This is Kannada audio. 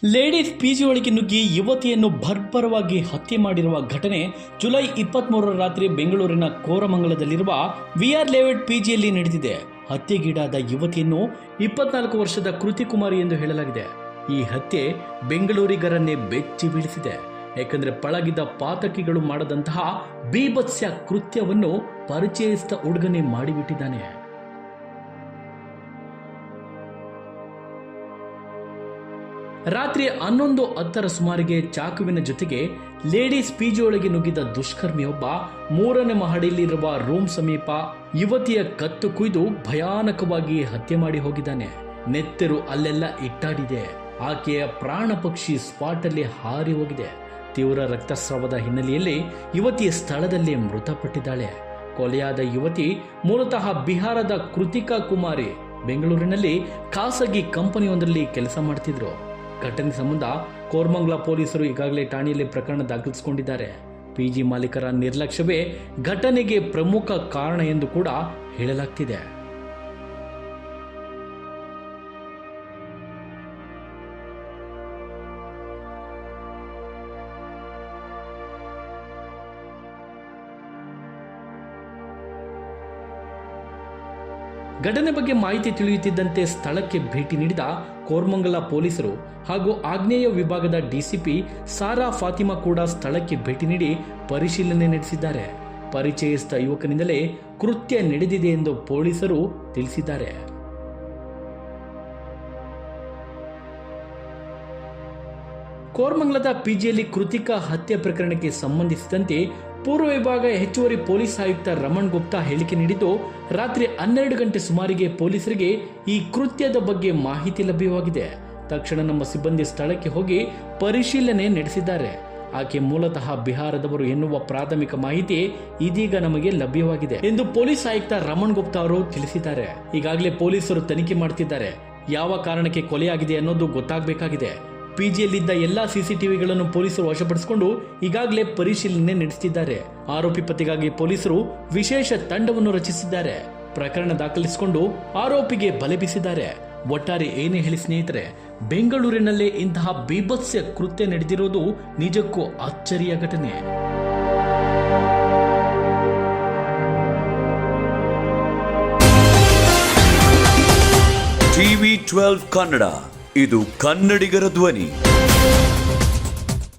ಲೇಡೀಸ್ ಪಿಜಿ ಒಳಗೆ ನುಗ್ಗಿ ಯುವತಿಯನ್ನು ಬರ್ಬರವಾಗಿ ಹತ್ಯೆ ಮಾಡಿರುವ ಘಟನೆ ಜುಲೈ 23ರ ರಾತ್ರಿ ಬೆಂಗಳೂರಿನ ಕೋರಮಂಗಲದಲ್ಲಿರುವ ವಿಆರ್ ಲೇಔಟ್ ಪಿಜಿಯಲ್ಲಿ ನಡೆದಿದೆ. ಹತ್ಯೆಗೀಡಾದ ಯುವತಿಯನ್ನು 24 ವರ್ಷದ ಕೃತಿ ಕುಮಾರಿ ಎಂದು ಹೇಳಲಾಗಿದೆ. ಈ ಹತ್ಯೆ ಬೆಂಗಳೂರಿಗರನ್ನೇ ಬೆಚ್ಚಿ ಬೀಳಿಸಿದೆ. ಯಾಕಂದ್ರೆ ಪಳಗಿದ್ದ ಪಾತಕಿಗಳು ಮಾಡದಂತಹ ಬೀಭತ್ಸ ಕೃತ್ಯವನ್ನು ಪರಿಚಯಸ್ಥ ಹುಡುಗನೇ ಮಾಡಿಬಿಟ್ಟಿದ್ದಾನೆ. ರಾತ್ರಿ 11:10 ಸುಮಾರಿಗೆ ಚಾಕುವಿನ ಜೊತೆಗೆ ಲೇಡೀಸ್ ಪಿಜಿ ಒಳಗೆ ನುಗ್ಗಿದ ದುಷ್ಕರ್ಮಿಯೊಬ್ಬ 3ನೇ ಮಹಡಿಯಲ್ಲಿರುವ ರೂಮ್ ಸಮೀಪ ಯುವತಿಯ ಕತ್ತು ಕುಯ್ದು ಭಯಾನಕವಾಗಿ ಹತ್ಯೆ ಮಾಡಿ ಹೋಗಿದ್ದಾನೆ. ನೆತ್ತರು ಅಲ್ಲೆಲ್ಲ ಇಟ್ಟಾಡಿದೆ. ಆಕೆಯ ಪ್ರಾಣ ಪಕ್ಷಿ ಸ್ಪಾಟ್ ಅಲ್ಲಿ ಹಾರಿ ಹೋಗಿದೆ. ತೀವ್ರ ರಕ್ತಸ್ರಾವದ ಹಿನ್ನೆಲೆಯಲ್ಲಿ ಯುವತಿಯ ಸ್ಥಳದಲ್ಲೇ ಮೃತಪಟ್ಟಿದ್ದಾಳೆ. ಕೊಲೆಯಾದ ಯುವತಿ ಮೂಲತಃ ಬಿಹಾರದ ಕೃತಿಕಾ ಕುಮಾರಿ. ಬೆಂಗಳೂರಿನಲ್ಲಿ ಖಾಸಗಿ ಕಂಪನಿಯೊಂದರಲ್ಲಿ ಕೆಲಸ ಮಾಡ್ತಿದ್ರು. ಘಟನೆ ಸಂಬಂಧ ಕೋರಮಂಗಲ ಪೊಲೀಸರು ಈಗಾಗಲೇ ಠಾಣೆಯಲ್ಲಿ ಪ್ರಕರಣ ದಾಖಲಿಸಿಕೊಂಡಿದ್ದಾರೆ. ಪಿಜಿ ಮಾಲೀಕರ ನಿರ್ಲಕ್ಷ್ಯವೇ ಘಟನೆಗೆ ಪ್ರಮುಖ ಕಾರಣ ಎಂದು ಕೂಡ ಹೇಳಲಾಗ್ತಿದೆ. ಘಟನೆ ಬಗ್ಗೆ ಮಾಹಿತಿ ತಿಳಿಯುತ್ತಿದ್ದಂತೆ ಸ್ಥಳಕ್ಕೆ ಭೇಟಿ ನೀಡಿದ ಕೋರಮಂಗಲ ಪೊಲೀಸರು ಹಾಗೂ ಆಗ್ನೇಯ ವಿಭಾಗದ ಡಿಸಿಪಿ ಸಾರಾ ಫಾತಿಮಾ ಕೂಡ ಸ್ಥಳಕ್ಕೆ ಭೇಟಿ ನೀಡಿ ಪರಿಶೀಲನೆ ನಡೆಸಿದ್ದಾರೆ. ಪರಿಚಯಸ್ಥ ಯುವಕನಿಂದಲೇ ಕೃತ್ಯ ನಡೆದಿದೆ ಎಂದು ಪೊಲೀಸರು ತಿಳಿಸಿದ್ದಾರೆ. ಕೋರಮಂಗಲದ ಪಿಜಿಯಲ್ಲಿ ಕೃತಿಕಾ ಹತ್ಯೆ ಪ್ರಕರಣಕ್ಕೆ ಸಂಬಂಧಿಸಿದಂತೆ ಪೂರ್ವ ವಿಭಾಗ ಹೆಚ್ಚುವರಿ ಪೊಲೀಸ್ ಆಯುಕ್ತ ರಮಣ್ ಗುಪ್ತಾ ಹೇಳಿಕೆ ನೀಡಿದ್ದು, ರಾತ್ರಿ 12 ಗಂಟೆ ಸುಮಾರಿಗೆ ಪೊಲೀಸರಿಗೆ ಈ ಕೃತ್ಯದ ಬಗ್ಗೆ ಮಾಹಿತಿ ಲಭ್ಯವಾಗಿದೆ. ತಕ್ಷಣ ನಮ್ಮ ಸಿಬ್ಬಂದಿ ಸ್ಥಳಕ್ಕೆ ಹೋಗಿ ಪರಿಶೀಲನೆ ನಡೆಸಿದ್ದಾರೆ. ಆಕೆ ಮೂಲತಃ ಬಿಹಾರದವರು ಎನ್ನುವ ಪ್ರಾಥಮಿಕ ಮಾಹಿತಿ ಇದೀಗ ನಮಗೆ ಲಭ್ಯವಾಗಿದೆ ಎಂದು ಪೊಲೀಸ್ ಆಯುಕ್ತ ರಮಣ್ ಗುಪ್ತಾ ಅವರು ತಿಳಿಸಿದ್ದಾರೆ. ಈಗಾಗಲೇ ಪೊಲೀಸರು ತನಿಖೆ ಮಾಡುತ್ತಿದ್ದಾರೆ. ಯಾವ ಕಾರಣಕ್ಕೆ ಕೊಲೆಯಾಗಿದೆ ಅನ್ನೋದು ಗೊತ್ತಾಗಬೇಕಾಗಿದೆ. ಪಿಜಿಯಲ್ಲಿದ್ದ ಎಲ್ಲಾ ಸಿಸಿಟಿವಿಗಳನ್ನು ಪೊಲೀಸರು ವಶಪಡಿಸಿಕೊಂಡು ಈಗಾಗಲೇ ಪರಿಶೀಲನೆ ನಡೆಸುತ್ತಿದ್ದಾರೆ. ಆರೋಪಿ ಪತ್ತೆಗಾಗಿ ಪೊಲೀಸರು ವಿಶೇಷ ತಂಡವನ್ನು ರಚಿಸಿದ್ದಾರೆ. ಪ್ರಕರಣ ದಾಖಲಿಸಿಕೊಂಡು ಆರೋಪಿಗೆ ಬಲೆ ಬೀಸಿದ್ದಾರೆ. ಒಟ್ಟಾರೆ ಏನೇ ಹೇಳಿ ಸ್ನೇಹಿತರೆ, ಬೆಂಗಳೂರಿನಲ್ಲೇ ಇಂತಹ ಬೀಭತ್ಸ ಕೃತ್ಯ ನಡೆದಿರೋದು ನಿಜಕ್ಕೂ ಅಚ್ಚರಿಯ ಘಟನೆ. TV12 ಕನ್ನಡ, ಇದು ಕನ್ನಡಿಗರ ಧ್ವನಿ.